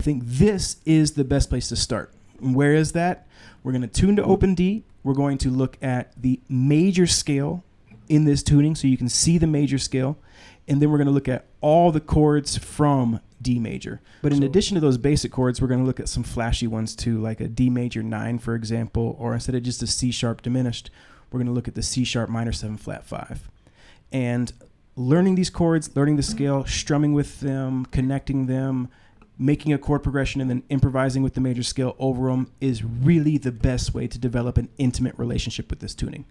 I think this is the best place to start. And where is that? We're going to tune to open D. We're going to look at the major scale in this tuning so you can see the major scale. And then we're going to look at all the chords from D major. But in addition to those basic chords, we're going to look at some flashy ones too, like a D major 9, for example, or instead of just a C sharp diminished, we're going to look at the C sharp minor 7 flat 5. And learning these chords, learning the scale, strumming with them, connecting them, making a chord progression, and then improvising with the major scale over them is really the best way to develop an intimate relationship with this tuning.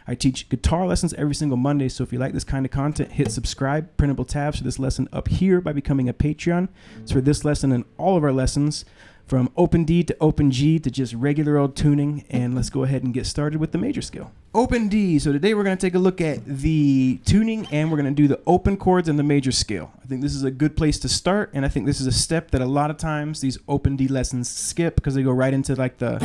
I teach guitar lessons every single Monday, so if you like this kind of content, hit subscribe, printable tabs for this lesson up here by becoming a Patreon. It's for this lesson and all of our lessons, from open D to open G to just regular old tuning. And let's go ahead and get started with the major scale. Open D. So today we're going to take a look at the tuning, and we're going to do the open chords and the major scale. I think this is a good place to start, and I think this is a step that a lot of times these open D lessons skip because they go right into like the,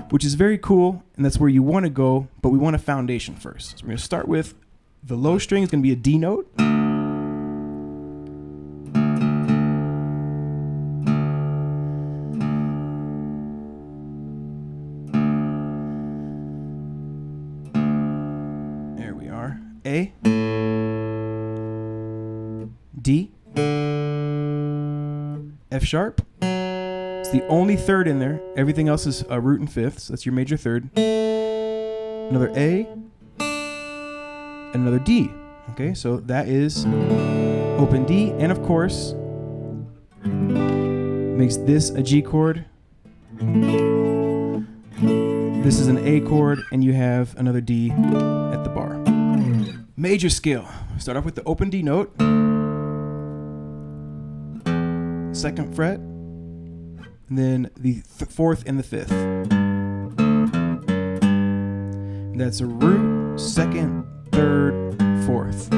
which is very cool, and that's where you want to go, but we want a foundation first. So we're going to start with the low string is going to be a D note. A, D, F sharp. It's the only third in there. Everything else is root and fifths. That's your major third. Another A, and another D. Okay, so that is open D, and of course, makes this a G chord. This is an A chord, and you have another D at the bar. Major scale. Start off with the open D note, 2nd fret, and then the 4th and the 5th. That's a root, 2nd, 3rd, 4th.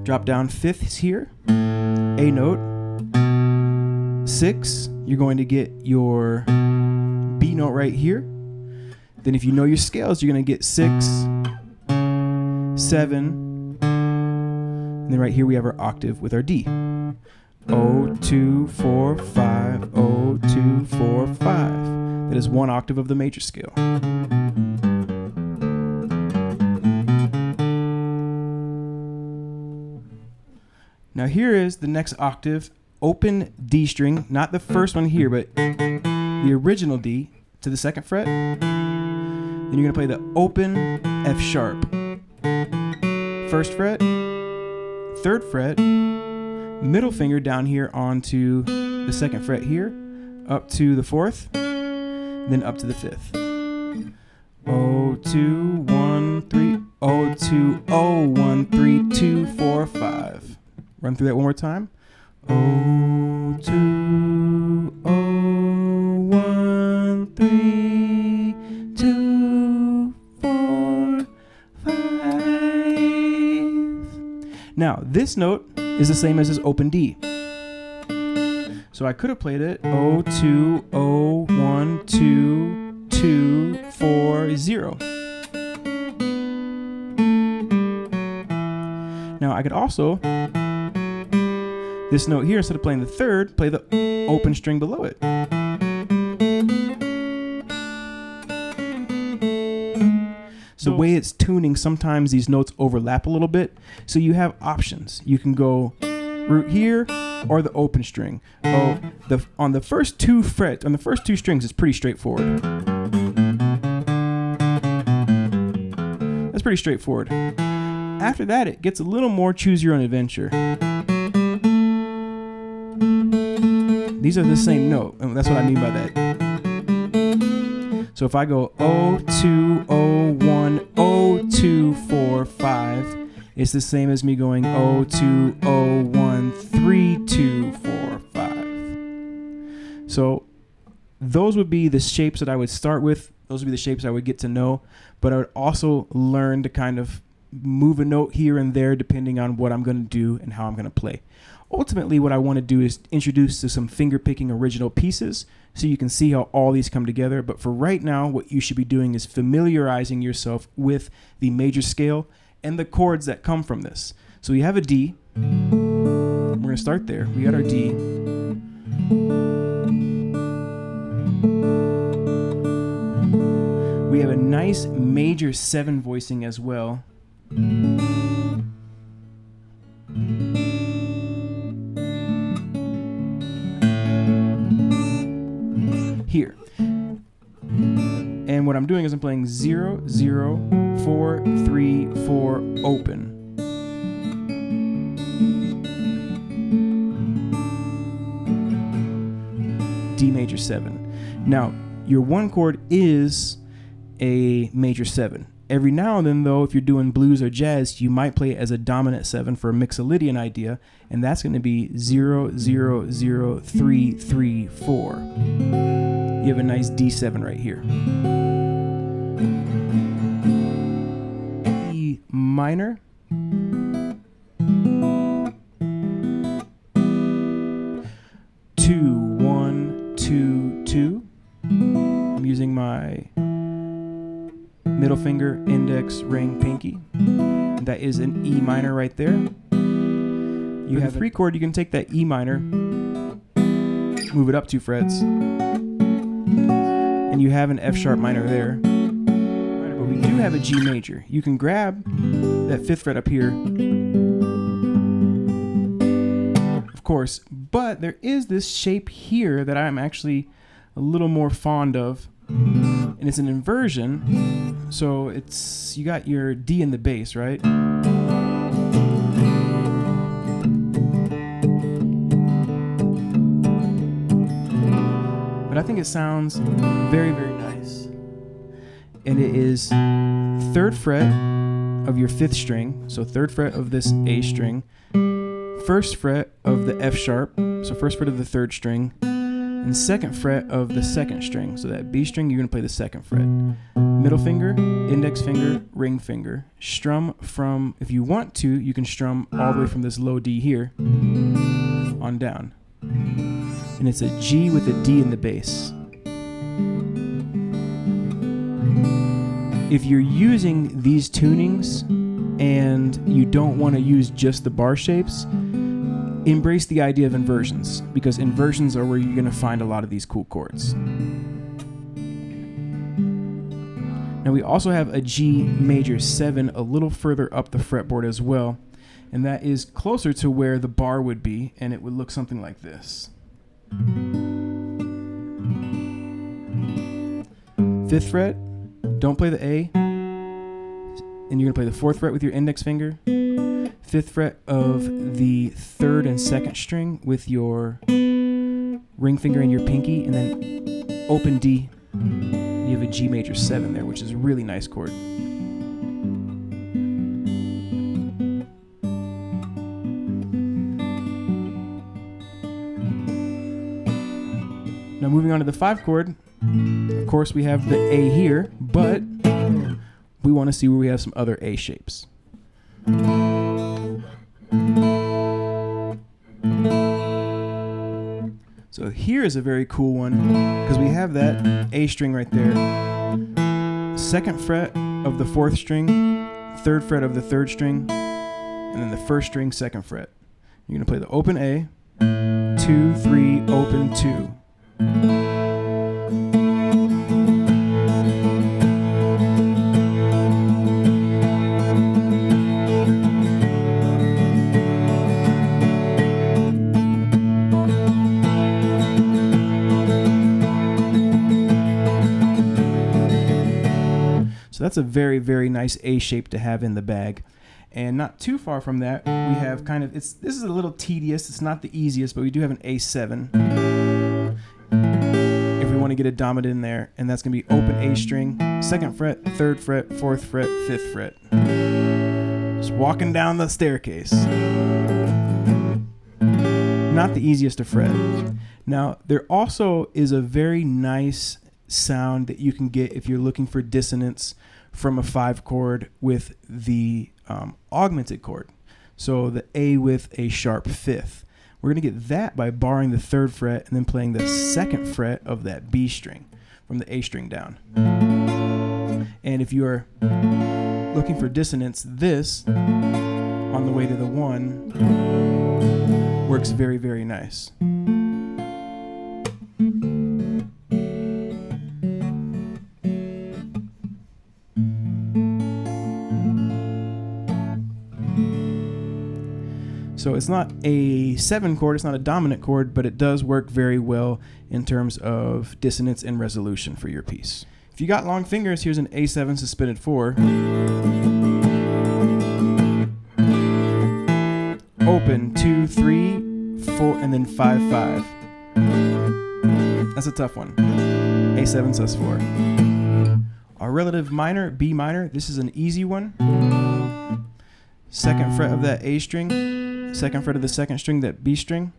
Drop down 5ths here, A note, 6, you're going to get your B note right here. Then if you know your scales, you're going to get 6, 7, and then right here we have our octave with our D. 0, 2, 4, 5, 0, 2, 4, 5. That is one octave of the major scale. Now here is the next octave, open D string, not the first one here, but the original D to the 2nd fret. Then you're going to play the open F sharp. 1st fret, 3rd fret, middle finger down here onto the 2nd fret here, up to the 4th, then up to the 5th. 0, 2, 1, 3, 0, 2, 0, 1, 3, 2, 4, 5. Run through that one more time. 0, 2, 0, 1, 3, 2, 4, 5. Now, this note is the same as his open D. So I could have played it 0, 2, 0, 1, 2, 2, 4, 0. Now I could also, this note here, instead of playing the 3rd, play the open string below it. So the way it's tuning, sometimes these notes overlap a little bit. So you have options. You can go root here or the open string. On the first two frets, on the first two strings, it's pretty straightforward. That's pretty straightforward. After that, it gets a little more choose your own adventure. These are the same note, and that's what I mean by that. So if I go 0, 2, 0, 1, 0, 2, 4, 5, it's the same as me going 0, 2, 0, 1, 3, 2, 4, 5. So those would be the shapes that I would start with. Those would be the shapes I would get to know. But I would also learn to kind of move a note here and there depending on what I'm going to do and how I'm going to play. Ultimately, what I want to do is introduce to some finger-picking original pieces so you can see how all these come together. But for right now, what you should be doing is familiarizing yourself with the major scale and the chords that come from this. So we have a D. We're going to start there. We got our D. We have a nice major 7 voicing as well. Here. And what I'm doing is I'm playing 0, 0, 4, 3, 4, open. D major 7. Now, your 1 chord is a major 7. Every now and then, though, if you're doing blues or jazz, you might play it as a dominant 7 for a Mixolydian idea, and that's going to be 0, 0, 0, 3, 3, 4. You have a nice D7 right here. E minor. Two, 1, 2, 2. I'm using my middle finger, index, ring, pinky. That is an E minor right there. You have a 3 chord, you can take that E minor, move it up 2 frets, and you have an F sharp minor there. But we do have a G major. You can grab that 5th fret up here, of course, but there is this shape here that I'm actually a little more fond of, and it's an inversion. So it's, you got your D in the bass, right? But I think it sounds very, very nice. And it is 3rd fret of your 5th string, so 3rd fret of this A string, 1st fret of the F sharp, so 1st fret of the 3rd string, and 2nd fret of the 2nd string. So that B string, you're going to play the 2nd fret. Middle finger, index finger, ring finger. Strum from, if you want to, you can strum all the way from this low D here on down. And it's a G with a D in the bass. If you're using these tunings and you don't want to use just the bar shapes, embrace the idea of inversions, because inversions are where you're going to find a lot of these cool chords. Now we also have a G major 7 a little further up the fretboard as well, and that is closer to where the bar would be, and it would look something like this. 5th fret, don't play the A, and you're going to play the 4th fret with your index finger, 5th fret of the 3rd and 2nd string with your ring finger and your pinky, and then open D. You have a G major 7 there, which is a really nice chord. Now moving on to the 5 chord, of course we have the A here, but we want to see where we have some other A shapes. So here is a very cool one, because we have that A string right there, 2nd fret of the 4th string, 3rd fret of the 3rd string, and then the 1st string, 2nd fret. You're going to play the open A, 2, 3, open 2. So that's a very, very nice A shape to have in the bag. And not too far from that, we have kind of, this is a little tedious, it's not the easiest, but we do have an A7. If we want to get a dominant in there, and that's going to be open A string, 2nd fret, 3rd fret, 4th fret, 5th fret. Just walking down the staircase. Not the easiest to fret. Now, there also is a very nice sound that you can get if you're looking for dissonance from a 5 chord with the augmented chord. So the A with a sharp 5th. We're going to get that by barring the 3rd fret and then playing the 2nd fret of that B string from the A string down. And if you're looking for dissonance, this on the way to the 1 works very, very nice. So it's not a 7 chord, it's not a dominant chord, but it does work very well in terms of dissonance and resolution for your piece. If you got long fingers, here's an A7 suspended 4. Open 2, 3, 4, and then 5, 5. That's a tough one. A7 sus 4. Our relative minor, B minor, this is an easy one. 2nd fret of that A string, 2nd fret of the 2nd string, that B string.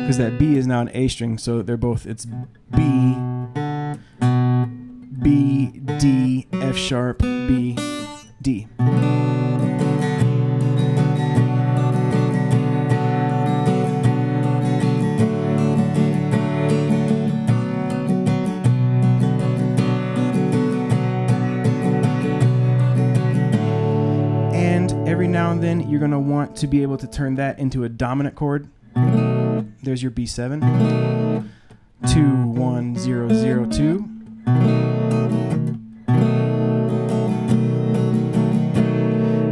Because that B is now an A string, so they're both, it's B, B, D, F sharp, B, D. Every now and then, you're going to want to be able to turn that into a dominant chord. There's your B7. 2, 1, 0, 0, 2.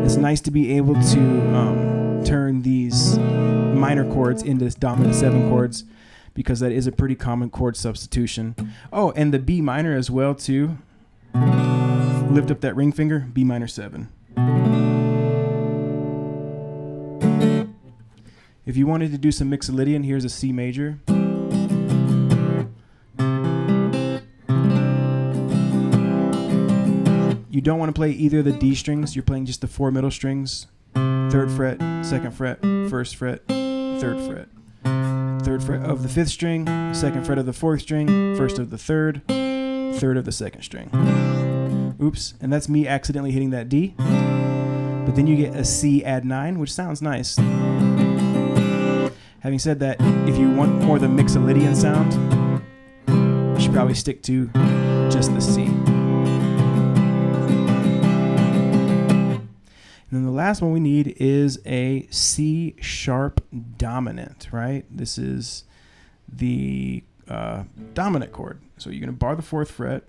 It's nice to be able to turn these minor chords into dominant 7 chords, because that is a pretty common chord substitution. Oh, and the B minor as well, too. Lift up that ring finger, B minor 7. If you wanted to do some mixolydian, here's a C major. You don't want to play either of the D strings. You're playing just the 4 middle strings. 3rd fret, 2nd fret, 1st fret, 3rd fret. 3rd fret of the 5th string, 2nd fret of the 4th string, 1st of the 3rd, 3rd of the 2nd string. Oops, and that's me accidentally hitting that D. But then you get a C add 9, which sounds nice. Having said that, if you want more of the mixolydian sound, you should probably stick to just the C. And then the last one we need is a C sharp dominant, right? This is the dominant chord. So you're going to bar the 4th fret,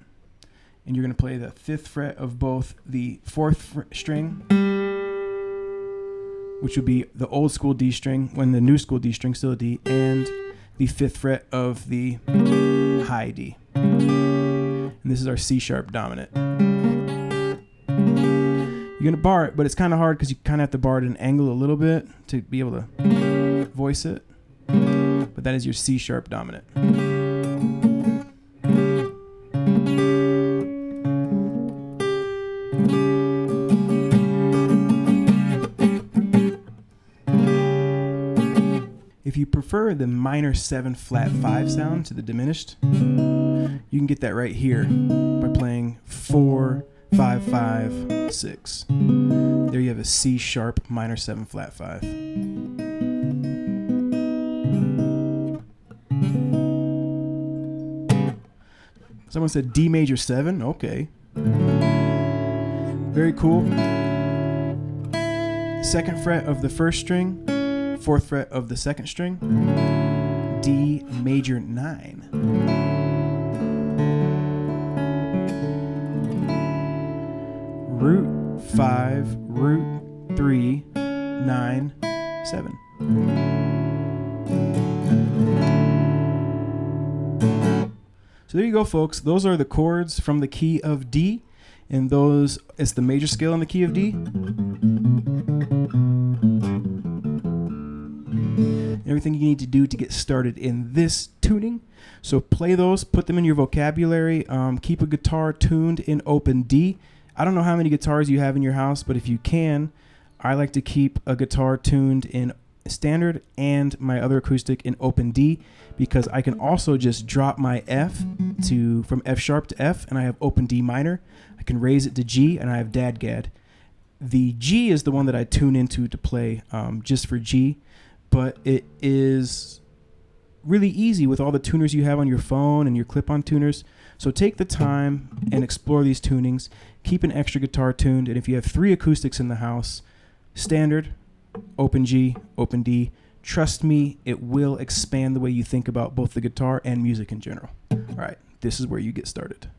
and you're going to play the 5th fret of both the 4th string, which would be the old school D string, when the new school D string, still a D, and the 5th fret of the high D. And this is our C sharp dominant. You're going to bar it, but it's kind of hard because you kind of have to bar it at an angle a little bit to be able to voice it. But that is your C sharp dominant. If you prefer the minor 7 flat 5 sound to the diminished, you can get that right here by playing 4, 5, 5, 6. There you have a C sharp minor 7 flat 5. Someone said D major 7. Okay. Very cool. 2nd fret of the 1st string, 4th fret of the 2nd string, D major 9. Root 5, root 3, 9, 7. So there you go, folks. Those are the chords from the key of D, and those it's the major scale in the key of D. Everything you need to do to get started in this tuning. So play those, put them in your vocabulary. Keep a guitar tuned in open D. I don't know how many guitars you have in your house, but if you can, I like to keep a guitar tuned in standard and my other acoustic in open D, because I can also just drop my F from F sharp to F, and I have open D minor. I can raise it to G, and I have dadgad. The G is the one that I tune into to play just for G, but it is really easy with all the tuners you have on your phone and your clip-on tuners. So take the time and explore these tunings. Keep an extra guitar tuned. And if you have 3 acoustics in the house, standard, open G, open D, trust me, it will expand the way you think about both the guitar and music in general. All right, this is where you get started.